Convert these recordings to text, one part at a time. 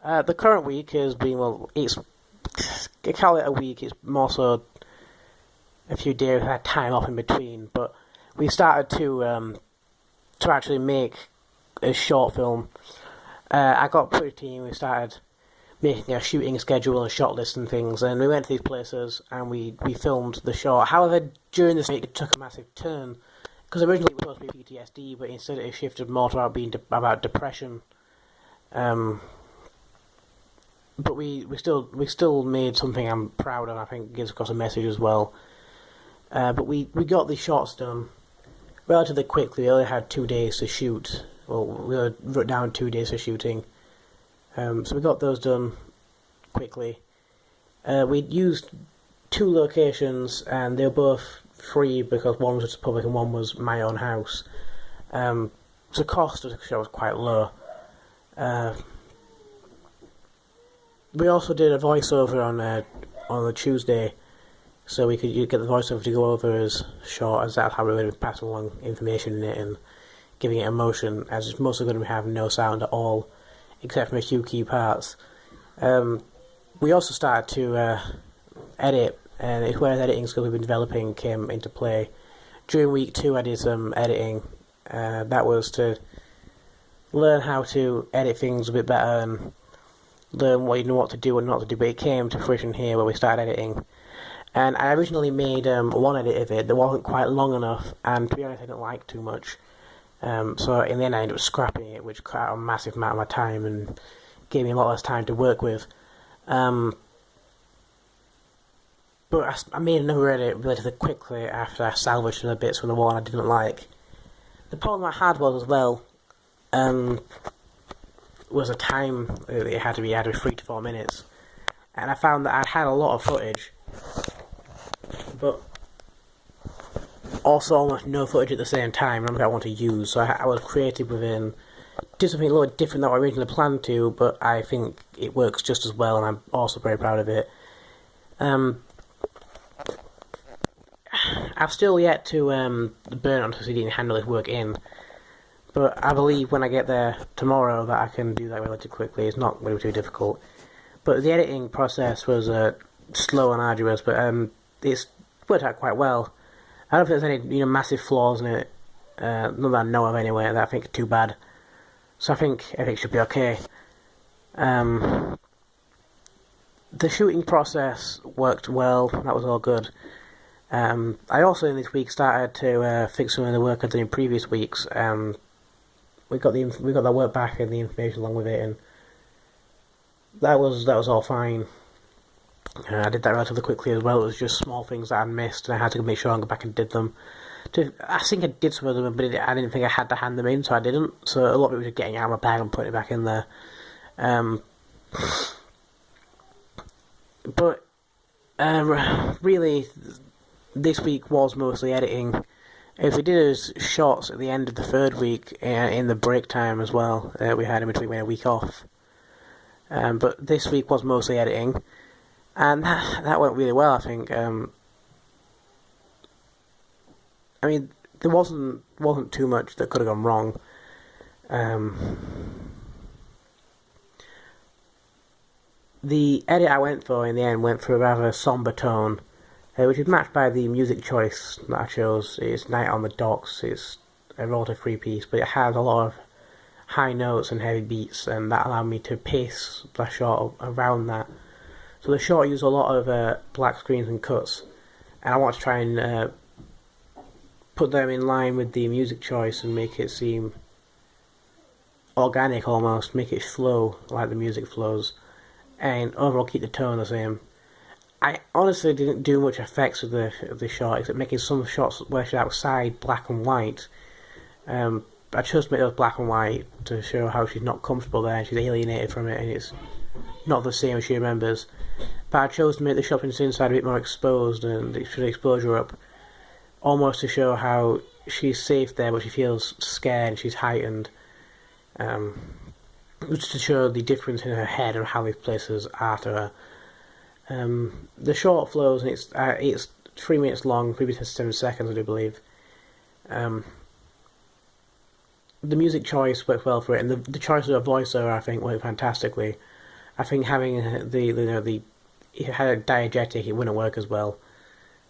The current week has been, well, I call it a week, it's more so a few days, I had time off in between, but we started to actually make a short film. I got pretty keen, we started making a shooting schedule and shot list and things, and we went to these places and we filmed the short. However, during this week it took a massive turn, because originally it was supposed to be PTSD, but instead it shifted more to about depression. But we still made something I'm proud of. I think gives across a message as well. But we got the shots done relatively quickly. We only had 2 days to shoot. Well, we wrote down 2 days for shooting. So we got those done quickly. We used two locations, and they were both free because one was just public and one was my own house. So the cost of the show was quite low. We also did a voiceover on a Tuesday, so we could get the voiceover to go over as short as that's how we were passing along information in it and giving it emotion, as it's mostly going to have no sound at all, except for a few key parts. We also started to edit, and it's where the editing skills we've been developing came into play. During week 2 I did some editing. That was to learn how to edit things a bit better and learn what to do and not to do, but it came to fruition here where we started editing. And I originally made one edit of it that wasn't quite long enough, and to be honest I didn't like too much. So in the end I ended up scrapping it, which cut out a massive amount of my time and gave me a lot less time to work with. But I made another edit relatively quickly after I salvaged the bits from the one I didn't like. The problem I had was as well, was a time it had to be 3 to 4 minutes, and I found that I'd had a lot of footage, but also almost no footage at the same time. That I want to use, so I was creative within, did something a little different than I originally planned to, but I think it works just as well, and I'm also very proud of it. I've still yet to burn onto CD and handle this work in. But I believe when I get there tomorrow that I can do that relatively quickly. It's not going to be too difficult. But the editing process was slow and arduous, but it's worked out quite well. I don't think there's any massive flaws in it. None that I know of anyway, that I think are too bad. So I think everything should be okay. The shooting process worked well. That was all good. I also in this week started to fix some of the work I'd done in previous weeks. We got that work back and the information along with it, and that was all fine. I did that relatively quickly as well. It was just small things that I missed, and I had to make sure I go back and did them. I think I did some of them, but I didn't think I had to hand them in, so I didn't. So a lot of it was just getting out of my bag and putting it back in there. But really, this week was mostly editing. If we did his shots at the end of the third week, in the break time as well, we had in between, we had a week off. But this week was mostly editing, and that went really well, I think. I mean, there wasn't too much that could have gone wrong. The edit I went for in the end went for a rather somber tone, which is matched by the music choice that I chose. It's Night on the Docks. It's a royalty-free piece, but it has a lot of high notes and heavy beats, and that allowed me to pace the shot around that. So the shot used a lot of black screens and cuts, and I want to try and put them in line with the music choice and make it seem organic almost, make it flow like the music flows, and overall keep the tone the same. I honestly didn't do much effects of the shot, except making some shots where she's outside black and white. I chose to make those black and white to show how she's not comfortable there, and she's alienated from it, and it's not the same as she remembers. But I chose to make the shots inside a bit more exposed and the exposure up, almost to show how she's safe there, but she feels scared and she's heightened. Just to show the difference in her head and how these places are to her. The short flows, and it's 3 minutes long, 3 minutes and 7 seconds, I do believe. The music choice worked well for it, and the choice of a voiceover, I think, worked fantastically. I think having the if you had a diegetic, it wouldn't work as well.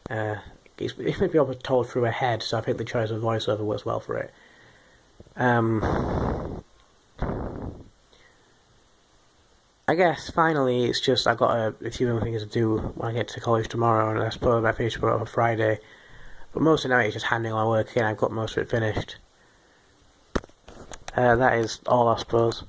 It's meant to be told through a head, so I think the choice of voiceover works well for it. I guess finally it's just I've got a few more things to do when I get to college tomorrow, and I suppose I finish work on Friday. But most of the night it's just handing my work in. I've got most of it finished. That is all, I suppose.